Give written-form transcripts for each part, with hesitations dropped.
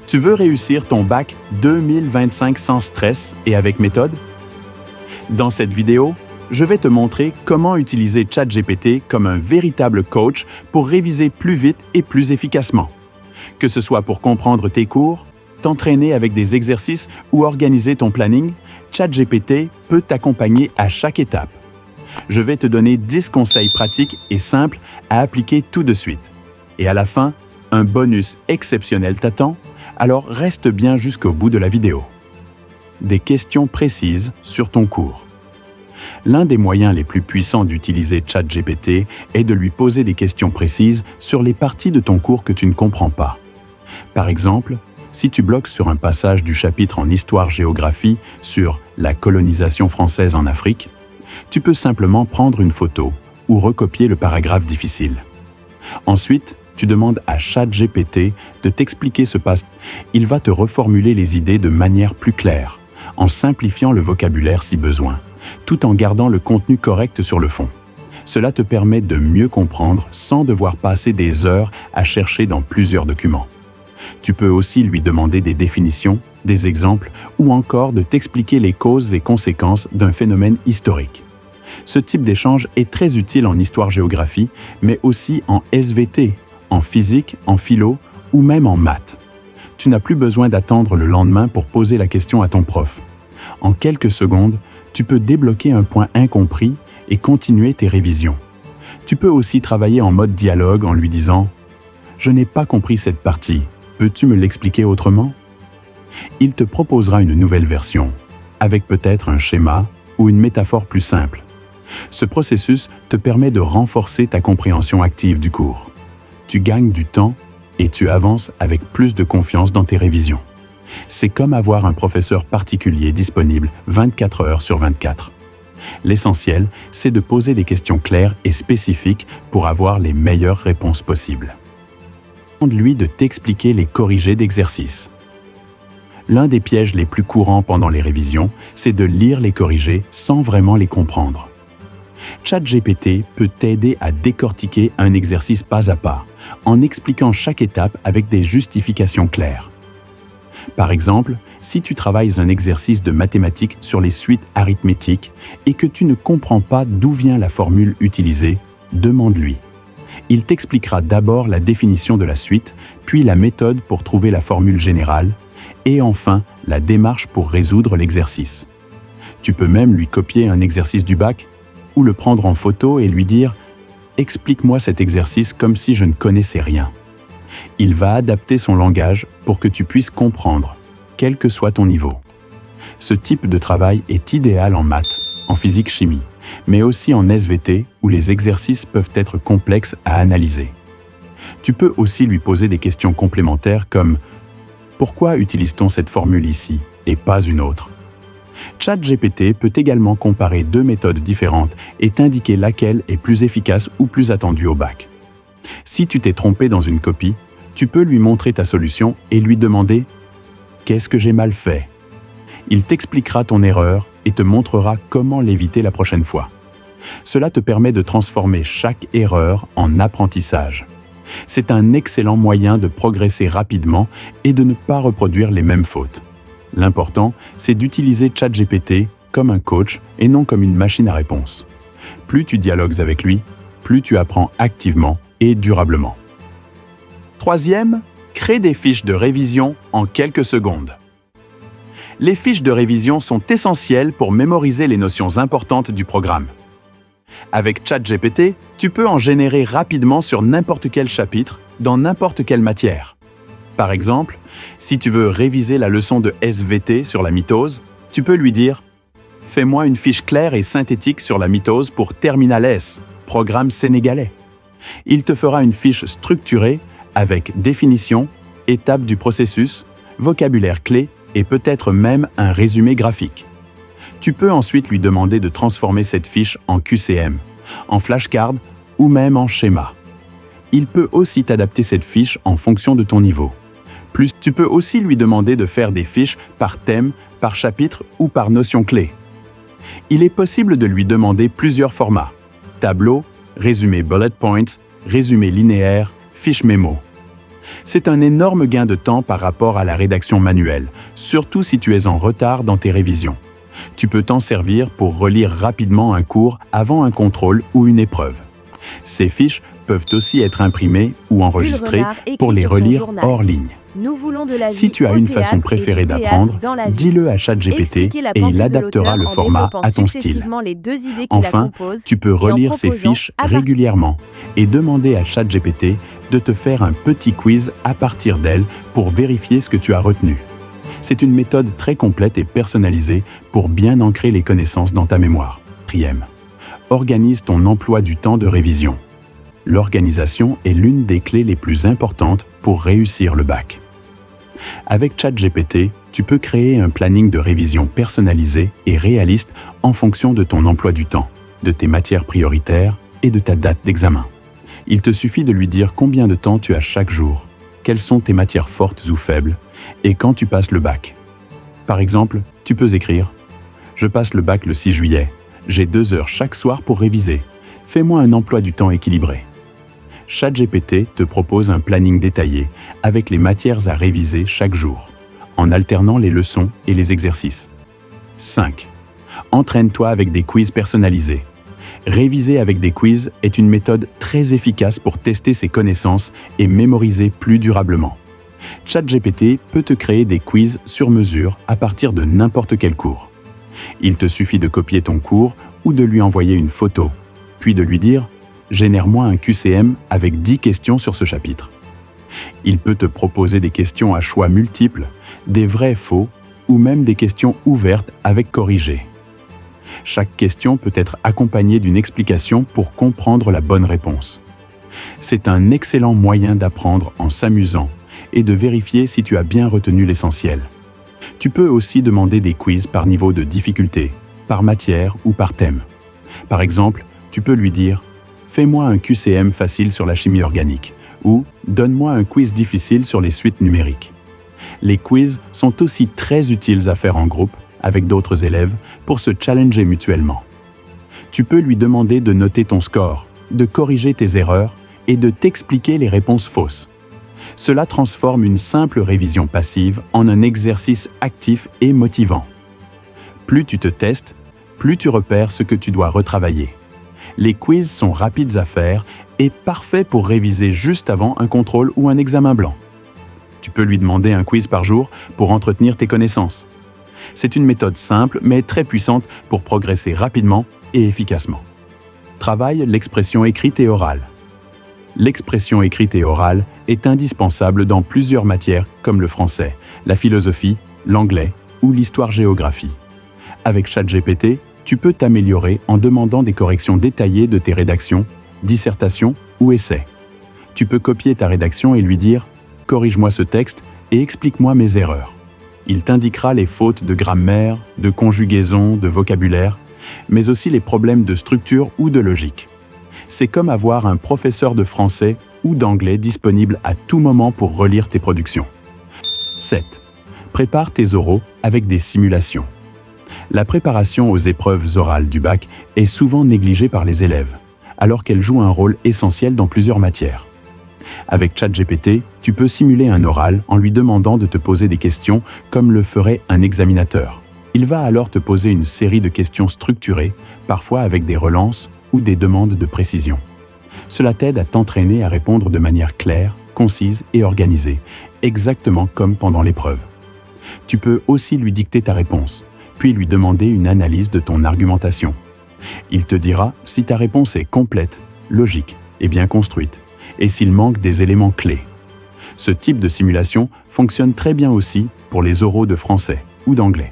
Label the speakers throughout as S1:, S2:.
S1: Tu veux réussir ton bac 2025 sans stress et avec méthode? Dans cette vidéo, je vais te montrer comment utiliser ChatGPT comme un véritable coach pour réviser plus vite et plus efficacement. Que ce soit pour comprendre tes cours, t'entraîner avec des exercices ou organiser ton planning, ChatGPT peut t'accompagner à chaque étape. Je vais te donner 10 conseils pratiques et simples à appliquer tout de suite. Et à la fin, un bonus exceptionnel t'attend, alors reste bien jusqu'au bout de la vidéo. Des questions précises sur ton cours. L'un des moyens les plus puissants d'utiliser ChatGPT est de lui poser des questions précises sur les parties de ton cours que tu ne comprends pas. Par exemple, si tu bloques sur un passage du chapitre en histoire-géographie sur la colonisation française en Afrique, tu peux simplement prendre une photo ou recopier le paragraphe difficile. Ensuite, tu demandes à ChatGPT de t'expliquer ce passage. Il va te reformuler les idées de manière plus claire, en simplifiant le vocabulaire si besoin, tout en gardant le contenu correct sur le fond. Cela te permet de mieux comprendre sans devoir passer des heures à chercher dans plusieurs documents. Tu peux aussi lui demander des définitions, des exemples ou encore de t'expliquer les causes et conséquences d'un phénomène historique. Ce type d'échange est très utile en histoire-géographie, mais aussi en SVT, en physique, en philo ou même en maths. Tu n'as plus besoin d'attendre le lendemain pour poser la question à ton prof. En quelques secondes, tu peux débloquer un point incompris et continuer tes révisions. Tu peux aussi travailler en mode dialogue en lui disant « Je n'ai pas compris cette partie, peux-tu me l'expliquer autrement ?» Il te proposera une nouvelle version, avec peut-être un schéma ou une métaphore plus simple. Ce processus te permet de renforcer ta compréhension active du cours. Tu gagnes du temps et tu avances avec plus de confiance dans tes révisions. C'est comme avoir un professeur particulier disponible 24 heures sur 24. L'essentiel, c'est de poser des questions claires et spécifiques pour avoir les meilleures réponses possibles. Demande-lui de t'expliquer les corrigés d'exercices. L'un des pièges les plus courants pendant les révisions, c'est de lire les corrigés sans vraiment les comprendre. ChatGPT peut t'aider à décortiquer un exercice pas à pas, en expliquant chaque étape avec des justifications claires. Par exemple, si tu travailles un exercice de mathématiques sur les suites arithmétiques et que tu ne comprends pas d'où vient la formule utilisée, demande-lui. Il t'expliquera d'abord la définition de la suite, puis la méthode pour trouver la formule générale, et enfin la démarche pour résoudre l'exercice. Tu peux même lui copier un exercice du bac ou le prendre en photo et lui dire « Explique-moi cet exercice comme si je ne connaissais rien ». Il va adapter son langage pour que tu puisses comprendre, quel que soit ton niveau. Ce type de travail est idéal en maths, en physique-chimie, mais aussi en SVT où les exercices peuvent être complexes à analyser. Tu peux aussi lui poser des questions complémentaires comme « Pourquoi utilise-t-on cette formule ici et pas une autre ?» ChatGPT peut également comparer deux méthodes différentes et t'indiquer laquelle est plus efficace ou plus attendue au bac. Si tu t'es trompé dans une copie, tu peux lui montrer ta solution et lui demander « Qu'est-ce que j'ai mal fait ?» Il t'expliquera ton erreur et te montrera comment l'éviter la prochaine fois. Cela te permet de transformer chaque erreur en apprentissage. C'est un excellent moyen de progresser rapidement et de ne pas reproduire les mêmes fautes. L'important, c'est d'utiliser ChatGPT comme un coach et non comme une machine à réponse. Plus tu dialogues avec lui, plus tu apprends activement et durablement. Troisième, crée des fiches de révision en quelques secondes. Les fiches de révision sont essentielles pour mémoriser les notions importantes du programme. Avec ChatGPT, tu peux en générer rapidement sur n'importe quel chapitre, dans n'importe quelle matière. Par exemple, si tu veux réviser la leçon de SVT sur la mitose, tu peux lui dire « Fais-moi une fiche claire et synthétique sur la mitose pour Terminal S, programme sénégalais ». Il te fera une fiche structurée avec définition, étapes du processus, vocabulaire clé et peut-être même un résumé graphique. Tu peux ensuite lui demander de transformer cette fiche en QCM, en flashcard ou même en schéma. Il peut aussi t'adapter cette fiche en fonction de ton niveau. Plus, tu peux aussi lui demander de faire des fiches par thème, par chapitre ou par notion clé. Il est possible de lui demander plusieurs formats: tableau, résumé bullet points, résumé linéaire, fiche mémo. C'est un énorme gain de temps par rapport à la rédaction manuelle, surtout si tu es en retard dans tes révisions. Tu peux t'en servir pour relire rapidement un cours avant un contrôle ou une épreuve. Ces fiches peuvent aussi être imprimées ou enregistrées pour les relire hors ligne.
S2: Nous voulons de la vie
S1: Si tu as
S2: au
S1: une
S2: théâtre
S1: façon
S2: et
S1: préférée
S2: du théâtre
S1: d'apprendre,
S2: dans la vie.
S1: dis-le à ChatGPT
S2: Expliquer la
S1: et
S2: pensée
S1: il
S2: de
S1: adaptera le
S2: l'auteur en
S1: format
S2: développant
S1: à ton style.
S2: successivement les deux idées qui la
S1: Enfin,
S2: composent
S1: tu peux
S2: et en
S1: relire ces
S2: proposant
S1: fiches
S2: à partir-
S1: régulièrement et demander à ChatGPT de te faire un petit quiz à partir d'elle pour vérifier ce que tu as retenu. C'est une méthode très complète et personnalisée pour bien ancrer les connaissances dans ta mémoire. 4e. Organise ton emploi du temps de révision. L'organisation est l'une des clés les plus importantes pour réussir le bac. Avec ChatGPT, tu peux créer un planning de révision personnalisé et réaliste en fonction de ton emploi du temps, de tes matières prioritaires et de ta date d'examen. Il te suffit de lui dire combien de temps tu as chaque jour, quelles sont tes matières fortes ou faibles, et quand tu passes le bac. Par exemple, tu peux écrire « Je passe le bac le 6 juillet. J'ai 2 heures chaque soir pour réviser. Fais-moi un emploi du temps équilibré. » ChatGPT te propose un planning détaillé avec les matières à réviser chaque jour, en alternant les leçons et les exercices. 5. Entraîne-toi avec des quiz personnalisés. Réviser avec des quiz est une méthode très efficace pour tester ses connaissances et mémoriser plus durablement. ChatGPT peut te créer des quiz sur mesure à partir de n'importe quel cours. Il te suffit de copier ton cours ou de lui envoyer une photo, puis de lui dire « Génère-moi un QCM avec 10 questions sur ce chapitre ». Il peut te proposer des questions à choix multiples, des vrais-faux ou même des questions ouvertes avec corrigé. Chaque question peut être accompagnée d'une explication pour comprendre la bonne réponse. C'est un excellent moyen d'apprendre en s'amusant et de vérifier si tu as bien retenu l'essentiel. Tu peux aussi demander des quiz par niveau de difficulté, par matière ou par thème. Par exemple, tu peux lui dire « Fais-moi un QCM facile sur la chimie organique » ou « Donne-moi un quiz difficile sur les suites numériques ». Les quiz sont aussi très utiles à faire en groupe, avec d'autres élèves, pour se challenger mutuellement. Tu peux lui demander de noter ton score, de corriger tes erreurs et de t'expliquer les réponses fausses. Cela transforme une simple révision passive en un exercice actif et motivant. Plus tu te testes, plus tu repères ce que tu dois retravailler. Les quiz sont rapides à faire et parfaits pour réviser juste avant un contrôle ou un examen blanc. Tu peux lui demander un quiz par jour pour entretenir tes connaissances. C'est une méthode simple mais très puissante pour progresser rapidement et efficacement. Travaille l'expression écrite et orale. L'expression écrite et orale est indispensable dans plusieurs matières comme le français, la philosophie, l'anglais ou l'histoire-géographie. Avec ChatGPT, tu peux t'améliorer en demandant des corrections détaillées de tes rédactions, dissertations ou essais. Tu peux copier ta rédaction et lui dire « Corrige-moi ce texte et explique-moi mes erreurs ». Il t'indiquera les fautes de grammaire, de conjugaison, de vocabulaire, mais aussi les problèmes de structure ou de logique. C'est comme avoir un professeur de français ou d'anglais disponible à tout moment pour relire tes productions. 7. Prépare tes oraux avec des simulations. La préparation aux épreuves orales du bac est souvent négligée par les élèves, alors qu'elle joue un rôle essentiel dans plusieurs matières. Avec ChatGPT, tu peux simuler un oral en lui demandant de te poser des questions comme le ferait un examinateur. Il va alors te poser une série de questions structurées, parfois avec des relances ou des demandes de précision. Cela t'aide à t'entraîner à répondre de manière claire, concise et organisée, exactement comme pendant l'épreuve. Tu peux aussi lui dicter ta réponse, puis lui demander une analyse de ton argumentation. Il te dira si ta réponse est complète, logique et bien construite, et s'il manque des éléments clés. Ce type de simulation fonctionne très bien aussi pour les oraux de français ou d'anglais.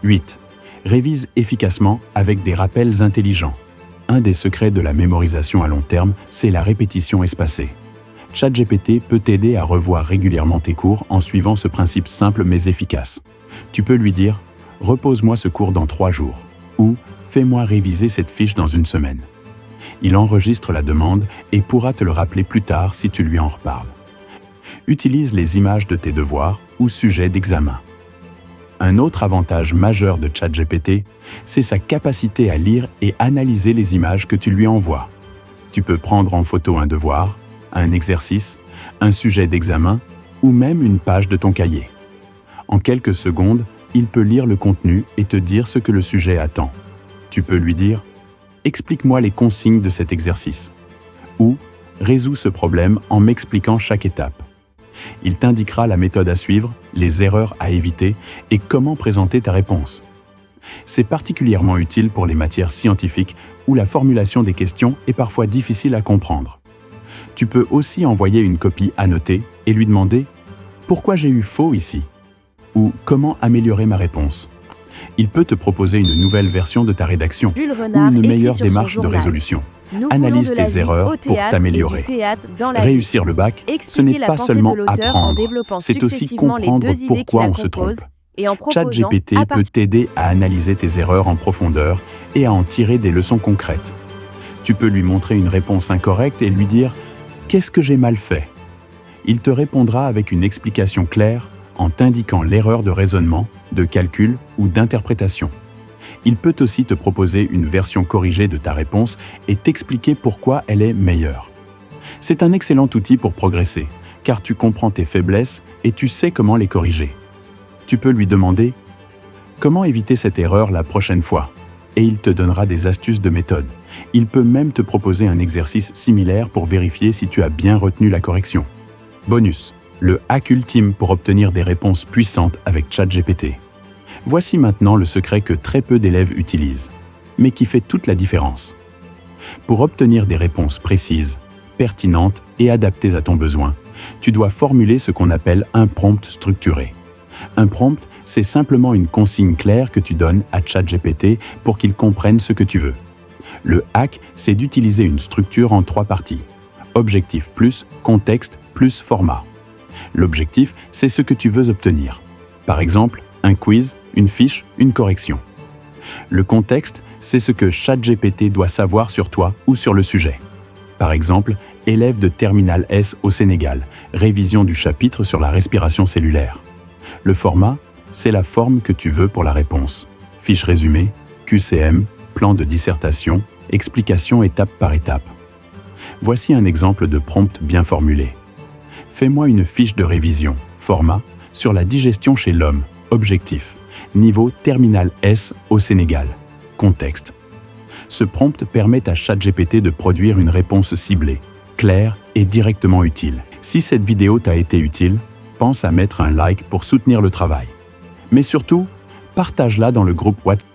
S1: 8. Révise efficacement avec des rappels intelligents. Un des secrets de la mémorisation à long terme, c'est la répétition espacée. ChatGPT peut t'aider à revoir régulièrement tes cours en suivant ce principe simple mais efficace. Tu peux lui dire « Repose-moi ce cours dans 3 jours » ou « Fais-moi réviser cette fiche dans 1 semaine ». Il enregistre la demande et pourra te le rappeler plus tard si tu lui en reparles. Utilise les images de tes devoirs ou sujets d'examen. Un autre avantage majeur de ChatGPT, c'est sa capacité à lire et analyser les images que tu lui envoies. Tu peux prendre en photo un devoir, un exercice, un sujet d'examen ou même une page de ton cahier. En quelques secondes, il peut lire le contenu et te dire ce que le sujet attend. Tu peux lui dire « Explique-moi les consignes de cet exercice » ou « Résous ce problème en m'expliquant chaque étape ». Il t'indiquera la méthode à suivre, les erreurs à éviter et comment présenter ta réponse. C'est particulièrement utile pour les matières scientifiques où la formulation des questions est parfois difficile à comprendre. Tu peux aussi envoyer une copie annotée et lui demander « Pourquoi j'ai eu faux ici ?» ou « Comment améliorer ma réponse ?» Il peut te proposer une nouvelle version de ta rédaction ou une meilleure démarche de résolution. Analyse tes erreurs pour t'améliorer. Réussir le bac, ce n'est pas seulement apprendre, c'est aussi comprendre pourquoi on se trompe. ChatGPT peut t'aider à analyser tes erreurs en profondeur et à en tirer des leçons concrètes. Tu peux lui montrer une réponse incorrecte et lui dire « Qu'est-ce que j'ai mal fait ?» Il te répondra avec une explication claire en t'indiquant l'erreur de raisonnement, de calcul ou d'interprétation. Il peut aussi te proposer une version corrigée de ta réponse et t'expliquer pourquoi elle est meilleure. C'est un excellent outil pour progresser, car tu comprends tes faiblesses et tu sais comment les corriger. Tu peux lui demander « Comment éviter cette erreur la prochaine fois ?» et il te donnera des astuces de méthode. Il peut même te proposer un exercice similaire pour vérifier si tu as bien retenu la correction. Bonus, le hack ultime pour obtenir des réponses puissantes avec ChatGPT. Voici maintenant le secret que très peu d'élèves utilisent, mais qui fait toute la différence. Pour obtenir des réponses précises, pertinentes et adaptées à ton besoin, tu dois formuler ce qu'on appelle un prompt structuré. Un prompt, c'est simplement une consigne claire que tu donnes à ChatGPT pour qu'il comprenne ce que tu veux. Le hack, c'est d'utiliser une structure en 3 parties. Objectif plus contexte plus format. L'objectif, c'est ce que tu veux obtenir. Par exemple, un quiz, une fiche, une correction. Le contexte, c'est ce que ChatGPT doit savoir sur toi ou sur le sujet. Par exemple, élève de Terminale S au Sénégal, révision du chapitre sur la respiration cellulaire. Le format, c'est la forme que tu veux pour la réponse. Fiche résumée, QCM, plan de dissertation, explication étape par étape. Voici un exemple de prompt bien formulé. Fais-moi une fiche de révision, format, sur la digestion chez l'homme, objectif, niveau Terminale S au Sénégal, contexte. Ce prompt permet à ChatGPT de produire une réponse ciblée, claire et directement utile. Si cette vidéo t'a été utile, pense à mettre un like pour soutenir le travail. Mais surtout, partage-la dans le groupe WhatsApp.